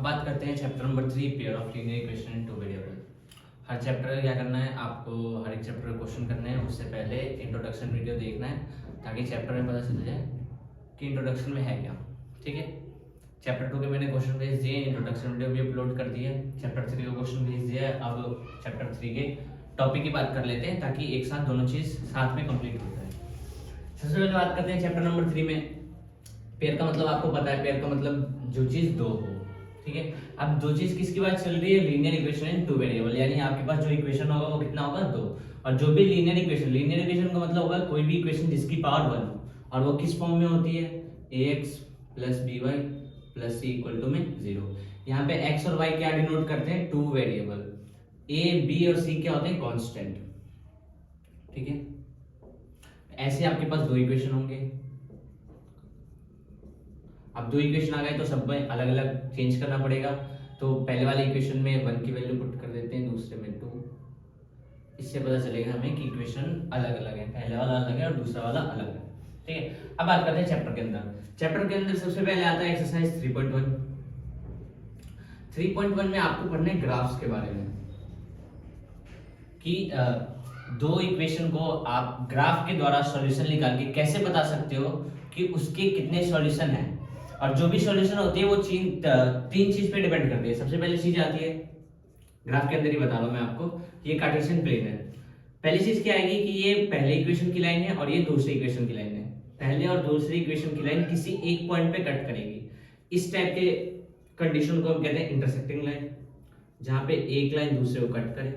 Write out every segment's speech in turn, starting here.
अब बात करते हैं chapter number 3 pair of linear equation in two variable. Her chapter का क्या करना है, आपको हर एक चैप्टर का क्वेश्चन करने हैं। उससे पहले इंट्रोडक्शन वीडियो देखना है ताकि चैप्टर में पता चल जाए कि इंट्रोडक्शन में है क्या। ठीक है, चैप्टर 2 के मैंने क्वेश्चन भेज दिए, इंट्रोडक्शन वीडियो भी अपलोड कर दिया है। चैप्टर 3 का क्वेश्चन भेज दिया है। अब चैप्टर 3 के टॉपिक की बात कर लेते हैं ताकि एक साथ दोनों चीज साथ में कंप्लीट हो जाए। सबसे पहले बात करते हैं चैप्टर नंबर 3 में। पेयर का मतलब आपको पता है, पेयर का मतलब जो चीज दो हो। ठीक है, अब दो चीज किसकी बात चल रही है, linear equation in two variable, यानी आपके पास जो इक्वेशन होगा वो कितना होगा, दो। और जो भी लीनियर इक्वेशन का मतलब होगा कोई भी इक्वेशन जिसकी पावर 1 हो और वो किस फॉर्म में होती है, ax plus by plus c equal to में 0। यहाँ पे x और y क्या डिनोट करते हैं, टू वेरिएबल। a b और c क्या होते हैं, कांस्टेंट। ठीक है, ऐसे आपके पास दो इक्वेशन होंगे। अब दो इक्वेशन आ गए तो सब में अलग अलग चेंज करना पड़ेगा। तो पहले वाले इक्वेशन में 1 की वैल्यू पुट कर देते हैं, दूसरे में 2। इससे पता चलेगा हमें कि इक्वेशन अलग अलग है, पहले वाला अलग है और दूसरा वाला अलग है। ठीक है, अब बात करते हैं चैप्टर के अंदर। चैप्टर के अंदर सबसे पहले आता है एक्सरसाइज 3.1। 3.1 में आपको पढ़ना है ग्राफ्स के बारे में कि दो इक्वेशन को आप ग्राफ के द्वारा सॉल्यूशन निकाल के कैसे बता सकते हो कि उसके कितने सॉल्यूशन हैं। और जो भी सॉल्यूशन होती है वो तीन चीज पे डिपेंड करती है। सबसे पहली चीज आती है, ग्राफ के अंदर ही बता रहा हूं मैं आपको, ये कार्टेशियन प्लेन है। पहली चीज क्या आएगी कि ये पहले इक्वेशन की लाइन है और ये दूसरी इक्वेशन की लाइन है। पहले और दूसरी इक्वेशन की लाइन किसी एक पॉइंट पे कट करेगी। इस टाइप के कंडीशन को हम कहते हैं इंटरसेक्टिंग लाइन, जहां पे एक लाइन दूसरे को कट करे।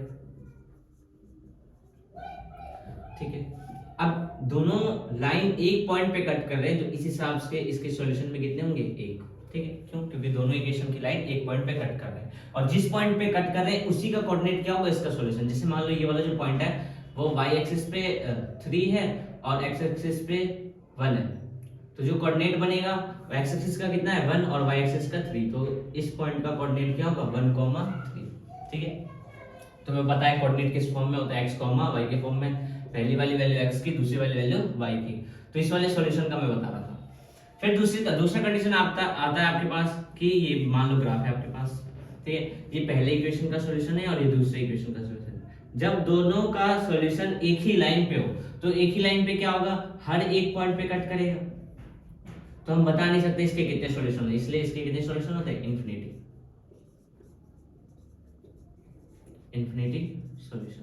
ठीक है, अब दोनों लाइन एक पॉइंट पे कट कर रहे हैं, तो इस हिसाब से इसके सॉल्यूशन में कितने होंगे, एक। ठीक है, क्यों, क्योंकि दोनों इक्वेशन की लाइन एक पॉइंट पे कट कर रहे हैं और जिस पॉइंट पे कट कर रहे हैं उसी का कोऑर्डिनेट क्या होगा, इसका सॉल्यूशन। जैसे मान लो ये वाला जो पॉइंट है वो y एक्सिस पे 3 है और x एक्सिस पे 1 है, तो जो कोऑर्डिनेट बनेगा वो x एक्सिस का कितना है, 1 और y एक्सिस का 3, तो इस पॉइंट का कोऑर्डिनेट क्या होगा, 1, 3। ठीक है, तो हमें पता है कोऑर्डिनेट किस फॉर्म में होता है, x, y के फॉर्म में। पहली वाली वैल्यू x की, दूसरी वाली वैल्यू y की। तो इस वाले सॉल्यूशन का मैं बता रहा था। फिर दूसरा कंडीशन आता है आपके पास कि ये मान लो ग्राफ है आपके पास। ठीक है, ये पहले इक्वेशन का सॉल्यूशन है और ये दूसरे इक्वेशन का सॉल्यूशन है। जब दोनों का सॉल्यूशन एक ही लाइन पे हो तो एक ही लाइन पे क्या होगा, हर एक पॉइंट पे कट करेगा। तो हम बता नहीं सकते इसके कितने सॉल्यूशन है, इसलिए इसके कितने सॉल्यूशन होते हैं, इन्फिनिटी सॉल्यूशन।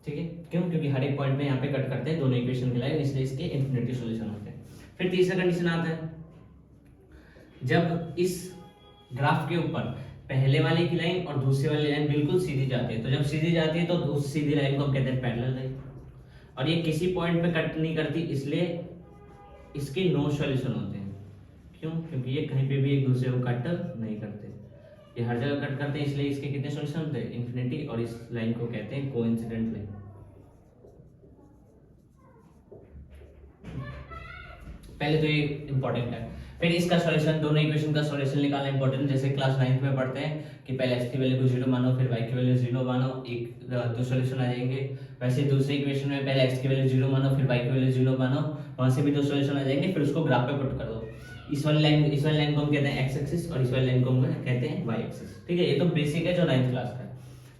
ठीक है, क्यों, क्योंकि हर एक पॉइंट में यहाँ पे कट करते हैं दोनों इक्वेशन की लाइन, इसलिए इसके इन्फिनिटी सॉल्यूशन होते हैं। फिर तीसरा कंडीशन आता है, जब इस ग्राफ के ऊपर पहले वाले की लाइन और दूसरे वाली लाइन बिल्कुल सीधी जाती है। तो जब सीधी जाती है तो उस सीधी लाइन को हम कहते हैं पैरेलल लाइन, और ये किसी पॉइंट पे कट नहीं करती, इसलिए इसके नो सॉल्यूशन होते हैं। क्यों, क्योंकि ये कहीं पे भी एक दूसरे को कट नहीं करते, ये हर जगह कट करते हैं, इसलिए इसके कितने सॉल्यूशन होते हैं, इन्फिनिटी। और इस लाइन को कहते हैं कोइंसिडेंट लाइन। पहले तो ये इंपॉर्टेंट है। फिर इसका सॉल्यूशन, दोनों इक्वेशन का सॉल्यूशन निकालना इंपॉर्टेंट। जैसे क्लास 9th में पढ़ते हैं कि पहले x की वैल्यू को 0 मानो, फिर y की वैल्यू 0 मानो, एक दो सॉल्यूशन आ जाएंगे। वैसे दूसरे इक्वेशन में पहले x की वैल्यू 0 मानो, फिर y की वैल्यू 0 मानो, वहां से भी दो सॉल्यूशन आ जाएंगे। फिर उसको ग्राफ पे पुट कर दो। इस वाली लाइन को हम कहते हैं x एक्सिस और इस वाली लाइन को हम कहते हैं y एक्सिस। ठीक है, ये तो बेसिक है जो 9th क्लास का है।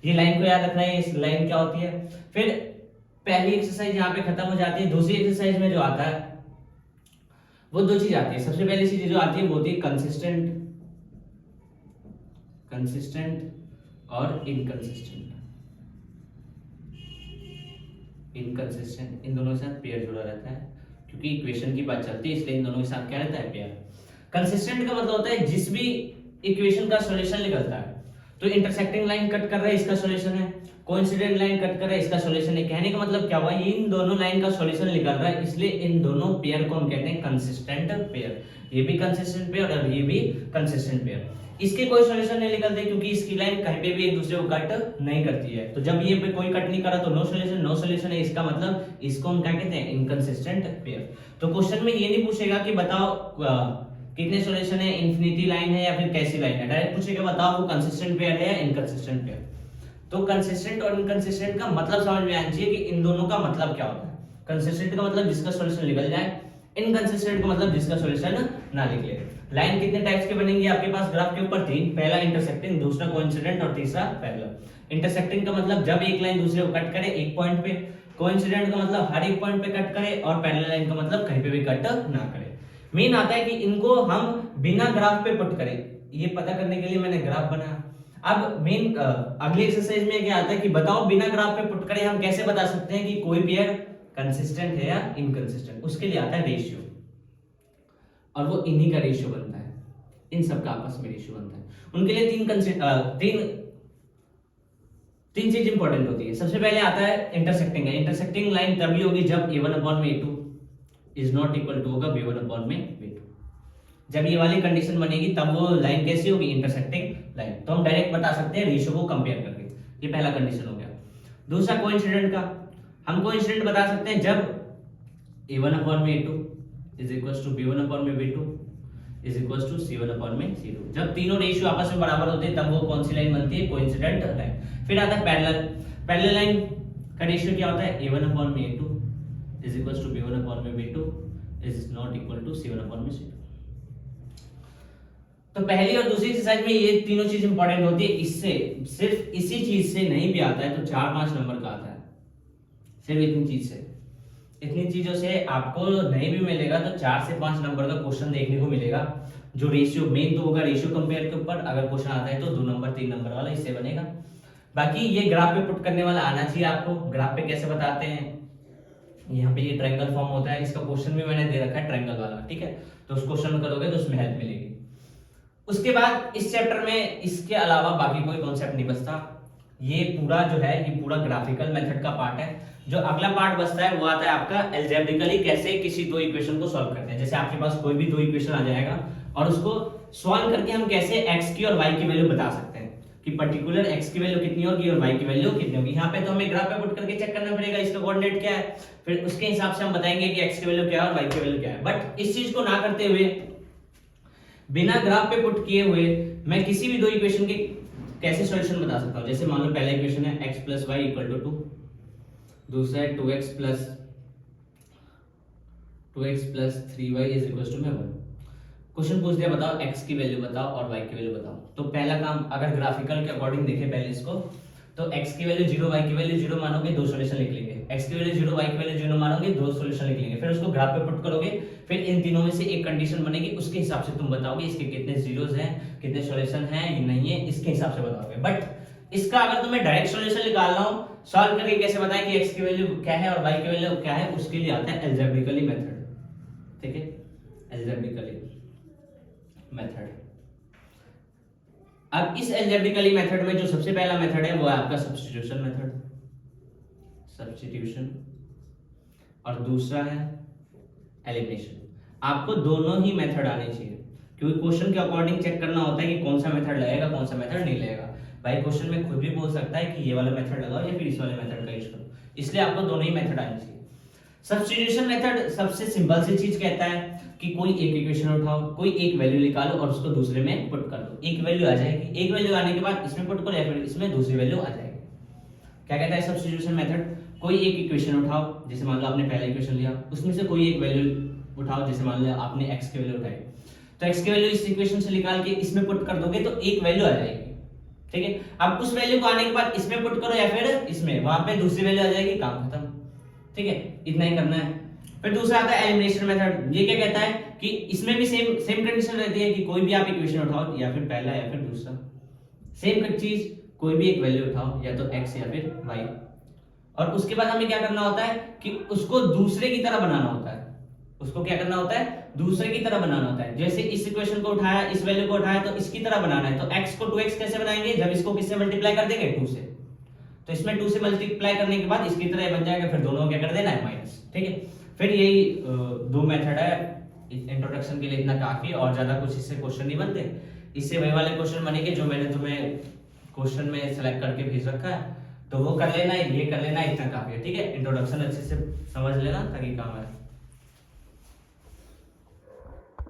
ये लाइन को याद रखना है, इस लाइन क्या होती है। फिर पहली एक्सरसाइज यहाँ पे खत्म हो जाती है। दूसरी एक्सरसाइज में जो आता है वो दो चीज आती है। सबसे पहली चीज जो आती है वो होती है कंसिस्टेंट और इनकंसिस्टेंट। इन दोनों के साथ पेयर जुड़ा रहता है, क्योंकि इक्वेशन की बात चलती है, इसलिए इन दोनों के साथ क्या रहता है, पेयर। कंसिस्टेंट का मतलब होता है जिस भी इक्वेशन का सॉल्यूशन निकलता है, तो इंटरसेक्टिंग लाइन कट कर रहा है, इसका सॉल्यूशन है। कोइंसिडेंट लाइन कट कर रहा है, इसका सॉल्यूशन है। कहने का मतलब क्या हुआ, इन दोनों लाइन का सॉल्यूशन निकल रहा है, इसलिए इन दोनों पेयर को हम कहते हैं कंसिस्टेंट पेयर। ये भी कंसिस्टेंट पेयर और ये भी कंसिस्टेंट पेयर। इसके कोई सॉल्यूशन नहीं निकलते क्योंकि इसकी लाइन कहीं पे भी एक दूसरे को कट नहीं करती है। तो जब ये पे कोई कट नहीं करा तो नो सॉल्यूशन है, इसका मतलब इसको हम क्या कहते हैं, इनकंसिस्टेंट पेयर। तो क्वेश्चन में ये नहीं पूछेगा कि बताओ कितने सॉल्यूशन है, इंफिनिटी लाइन है या फिर कैसी लाइन है। डायरेक्ट पूछेगा बताओ वो कंसिस्टेंट पेयर है या इनकंसिस्टेंट पेयर। तो कंसिस्टेंट और इनकंसिस्टेंट का मतलब समझ में आना चाहिए कि इन दोनों का मतलब क्या होता है। कंसिस्टेंट का मतलब जिसका सॉल्यूशन निकल जाए, इनकंसिस्टेंट का मतलब जिसका सॉल्यूशन ना निकले। लाइन कितने टाइप्स के बनेंगे आपके पास ग्राफ के ऊपर? 3। पहला इंटरसेक्टिंग, दूसरा कोइंसिडेंट और तीसरा पैरेलल। इंटरसेक्टिंग का मतलब जब एक लाइन दूसरे को कट करे एक पॉइंट पे, कोइंसिडेंट का मतलब हर एक पॉइंट पे कट करे, और पैरेलल लाइन का मतलब कहीं पे भी कट ना करे। मेन आता है कि इनको हम बिना ग्राफ पे पुट करें, ये पता करने के लिए मैंने ग्राफ बनाया। अब मेन अगली एक्सरसाइज में क्या आता है कि बताओ बिना ग्राफ पे पुट करें हम कैसे बता सकते हैं कि कोई पेयर कंसिस्टेंट है या इनकंसिस्टेंट। उसके लिए आता है रेशियो, और वो इन्हीं का रेशियो बनता है, इन सब का आपस में रेशियो बनता है। उनके लिए तीन चीज इंपॉर्टेंट होती है। सबसे पहले आता है इंटरसेक्टिंग है। इंटरसेक्टिंग लाइन तभी होगी जब a1/a2 is not equal to होगा b1/b2। जब ये वाली कंडीशन बनेगी तब वो लाइन कैसी होगी? Intersecting line. तो हम डायरेक्ट बता सकते हैं रेशियो को कंपेयर करके। ये पहला कंडीशन हो गया। दूसरा कोइंसिडेंट का, हम कोइंसिडेंट बता सकते हैं जब a1/a2 is equal to b1/b2 is equal to c1/c2। जब तीनों रेशियो आपस में बराबर होते हैं तब वो कौन सी लाइन बनती है? Coincident line. फिर आता है पैरेलल। पैरेलल लाइन का रेशियो क्या होता है? a1/a2 is equal to b1/b2 is not equal to c1/c2। तो पहली और दूसरी एक्सरसाइज में ये तीनों चीज इंपॉर्टेंट होती है। इससे सिर्फ इसी चीज से नहीं भी आता है तो 4-5 नंबर का आता है, सिर्फ इतनी चीज से। इतनी चीजों से आपको नहीं भी मिलेगा तो 4 से 5 नंबर का क्वेश्चन देखने को मिलेगा, जो रेशियो मेन तो होगा रेशियो कंपेयर के ऊपर। अगर क्वेश्चन आता है तो 2 नंबर 3 नंबर वाला इससे बनेगा। बाकी ये ग्राफ पे पुट करने वाला आना चाहिए आपको। ग्राफ पे कैसे बताते हैं? यहाँ पे ये ट्रायंगल फॉर्म होता है, इसका क्वेश्चन भी मैंने दे रखा है ट्रायंगल वाला, ठीक है? तो उस क्वेश्चन में करोगे तो उसमें हेल्प मिलेगी। उसके बाद इस चैप्टर में इसके अलावा बाकी कोई कॉन्सेप्ट नहीं बचता। ये पूरा जो है ये पूरा ग्राफिकल मेथड का पार्ट है। जो अगला पार्ट बचता है वो आता है आपका एल्जेब्रिकली कैसे किसी दो इक्वेशन को सॉल्व करते हैं। जैसे आपके पास कोई भी दो इक्वेशन आ जाएगा और उसको सॉल्व करके हम कैसे x की और y की वैल्यू बता सकते हैं कि पर्टिकुलर x की वैल्यू कितनी होगी और y की वैल्यू कितनी होगी। यहाँ पे तो हमें ग्राफ पे पुट करके चेक करना पड़ेगा इसका कोऑर्डिनेट क्या है, फिर उसके हिसाब से हम बताएंगे कि x की वैल्यू क्या है और y की वैल्यू क्या है। बट इस चीज को ना करते हुए, बिना ग्राफ पे पुट किए हुए मैं किसी भी दो इक्वेशन के कैसे सॉल्यूशन बता सकता हूं। जैसे मान लो पहला इक्वेशन है x + y = 2, दूसरा है 2x + 3y = 1। क्वेश्चन पूछ दिया बताओ x की वैल्यू बताओ और y की वैल्यू बताओ। तो पहला काम अगर ग्राफिकल के अकॉर्डिंग देखें पहले इसको, तो x की वैल्यू 0 y की वैल्यू 0 मानोगे, दो सॉल्यूशन लिख लेंगे। x की वैल्यू 0 y की वैल्यू 0 मानोगे, दो सॉल्यूशन लिख लेंगे। फिर उसको ग्राफ पे पुट करोगे, फिर इन तीनों में से एक कंडीशन बनेगी, उसके हिसाब से तुम बताओगे इसके कितने जीरोस हैं, कितने सॉल्यूशन हैं या नहीं है, इसके हिसाब से बताओगे। बट इसका अगर तुम्हें डायरेक्ट सॉल्यूशन निकालना हो, सॉल्व करके कैसे बताएं कि x की वैल्यू क्या है और y की वैल्यू क्या है, उसके लिए आता है एल्जेब्रिकली मेथड। ठीक है, एल्जेब्रिकली मेथड। अब इस एल्जेब्रिकली मेथड में जो सबसे पहला मेथड है वो है आपका सब्स्टिट्यूशन मेथड, सब्स्टिट्यूशन, और दूसरा है एलिमिनेशन। आपको दोनों ही मेथड आने चाहिए क्योंकि क्वेश्चन के अकॉर्डिंग चेक करना होता है कि कौन सा मेथड लगेगा कौन सा मेथड नहीं लगेगा। भाई क्वेश्चन में खुद भी बोल सकता है कि ये वाला मेथड लगाओ या फिर इस वाले मेथड का यूज करो, इसलिए आपको दोनों ही मेथड आने चाहिए। सब्स्टिट्यूशन मेथड सबसे सिंपल सी चीज कहता है कि कोई एक इक्वेशन उठाओ, कोई एक वैल्यू निकालो और उसको दूसरे में पुट कर दो, एक वैल्यू आ जाएगी। एक वैल्यू आने के बाद इसमें पुट करो या फिर इसमें दूसरी वैल्यू आ जाएगी। क्या कहता है सब्स्टिट्यूशन मेथड? कोई एक इक्वेशन उठाओ, जैसे मान लो आपने पहला इक्वेशन लिया, उसमें से कोई एक वैल्यू उठाओ, जैसे मान लो आपने x की वैल्यू उठाई, तो x की वैल्यू इस इक्वेशन से निकाल के इसमें पुट कर दोगे तो एक वैल्यू आ जाएगी। ठीक है, अब उस वैल्यू को आने के बाद इसमें पुट करो या फिर इसमें, वहां पे दूसरी वैल्यू आ जाएगी, काम खत्म। ठीक है, इतना ही करना है। फिर दूसरा आता है एलिमिनेशन मेथड। ये क्या कहता है कि इसमें भी सेम कंडीशन रहती है कि कोई भी आप इक्वेशन उठाओ, या फिर पहला या फिर दूसरा, सेम चीज, कोई भी एक वैल्यू उठाओ, या तो x या फिर y, और उसके बाद हमें क्या करना होता है कि उसको दूसरे की तरह बनाना होता है। उसको क्या करना होता है? दूसरे की तरह बनाना होता है। जैसे इस इक्वेशन को उठाया, इस वैल्यू को उठाया, तो इसकी तरह बनाना है। तो x को 2x कैसे बनाएंगे? जब इसको किससे मल्टीप्लाई कर देंगे? 2 से। तो इसमें 2 से मल्टीप्लाई करने के बाद इसकी तरह बन जाएगा, फिर दोनों को क्या कर देना है? माइनस। ठीक है, फिर यही दो मेथड है। इंट्रोडक्शन के लिए इतना काफी, और ज्यादा कुछ इससे क्वेश्चन नहीं बनते। इससे वही वाले क्वेश्चन बनेंगे जो मैंने तुम्हें क्वेश्चन में सेलेक्ट करके भेज रखा है, तो वो कर लेना, ये कर लेना, इतना काफी है। ठीक है, इंट्रोडक्शन अच्छे से समझ लेना ताकि काम आए।